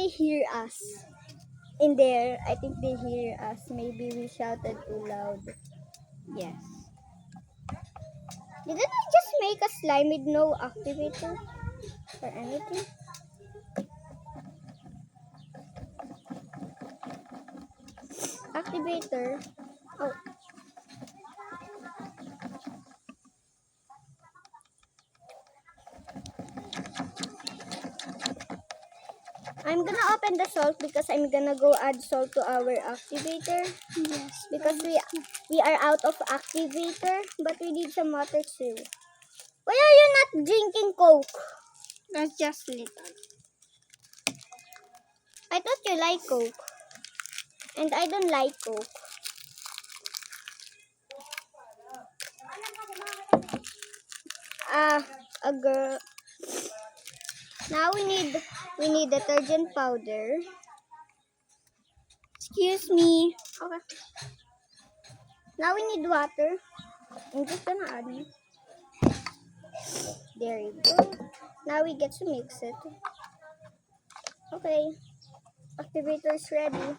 they hear us. In there, I think they hear us. Maybe we shouted too loud. Yes. Didn't I just make a slime with no activator or anything? Activator. Oh. I'm gonna open the salt because I'm gonna go add salt to our activator. Yes. Because we are out of activator, but we need some water too. Why are you not drinking Coke? That's just little. I thought you like Coke. And I don't like Coke. A girl. Now we need detergent powder. Excuse me. Okay. Now we need water. I'm just gonna add it. There you go. Now we get to mix it. Okay. Activator is ready.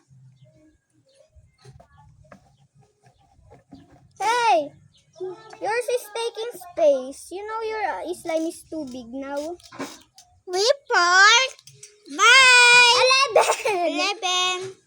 Hey! Yours is taking space. You know your slime is too big now. Report. Bye. 11! 11.